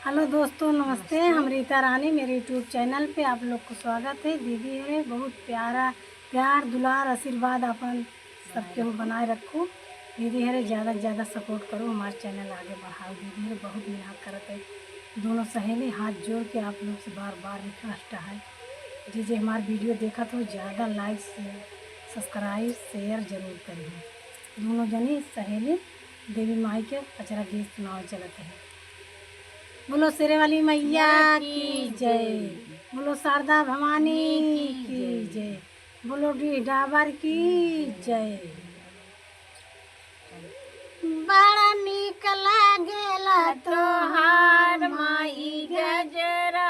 Hello दोस्तों, नमस्ते। हम रीता रानी, मेरे यूट्यूब चैनल पे आप लोग को स्वागत है। दीदी है बहुत प्यार दुलार आशीर्वाद अपन सबके हो बनाए रखो। दीदी है ज़्यादा से ज़्यादा सपोर्ट करो, हमारे चैनल आगे बढ़ाओ। दीदी है बहुत मेहनत करते है। दोनों सहेली हाथ जोड़ के आप लोग से बार बार रिक्वेस्ट है, जी हमारे वीडियो देखा तो ज़्यादा लाइक सब्सक्राइब शेयर जरूर करिए। दोनों जनी सहेली देवी माई के पचरा गीत सुनाओ चलते हैं। बोलो शेरे वाली मैया की जय, बोलो शारदा भवानी की जय, बोलो डाबर की जय। बड़ा निक लागेला तोहार माई गजरा,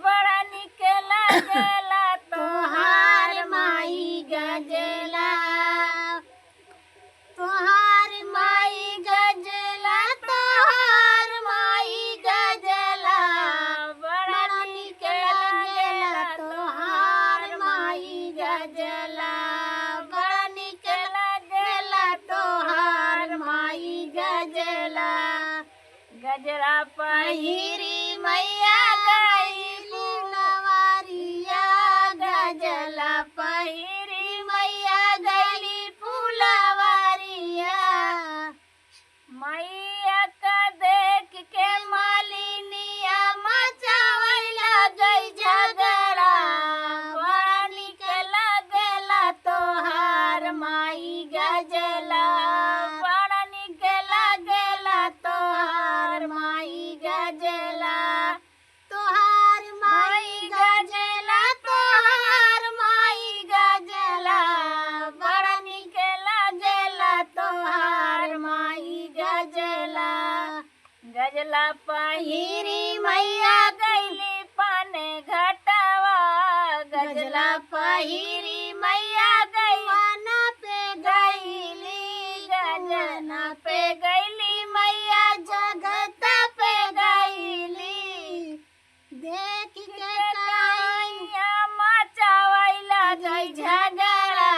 बड़ा निक लागेला तोहार माई गजरा, तोहार माई गजला, तोहार माई गजला, बड़ा निक लागेला तोहार माई गजला, बड़ा निक लागेला तोहार माई गजला। गजरा पहिरी मैया गईली नवारिया, गजला पहिरी मैया गईली फुलवारिया। मैया का देख के मालिनिया मचावैला गई झगड़ा, बड़ा निक लागेला तोहार माई गजला, बड़ा निक लागेला तोहार माई गजला, तोहार माई गजला, तोहार माई गजला, बड़ा निक लागेला तोहार माई गजला। गजला पहिरी मैया गईली पाने घटावा, गजला पहिरी मैया गईवाना पे गईली, गजना पे गईली मैया जगता पे गईली। देख के कहिया मचावैला गई झगड़ा,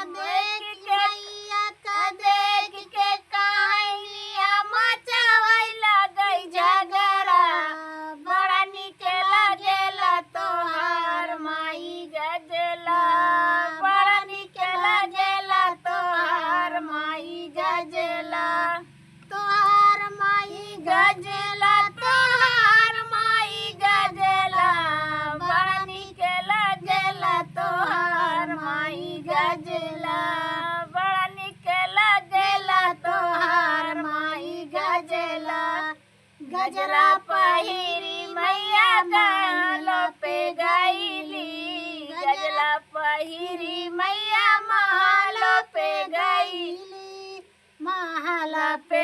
देख के मैया का देख के कहिया मचावैला गई झगड़ा, बड़ा निक लागेला तोहार माई गजला, बड़ा निक लागेला तोहार माई गजला, तोहार माई गजला, तोहार माई गजला, बड़ा निक लागेला तोहार माई गजला, बड़ा निक लागेला तोहार माई गजला। गजरा पहिरी मैया गालो पे गईली, गजला पहिरी मैया महलो पे गईली, महला पे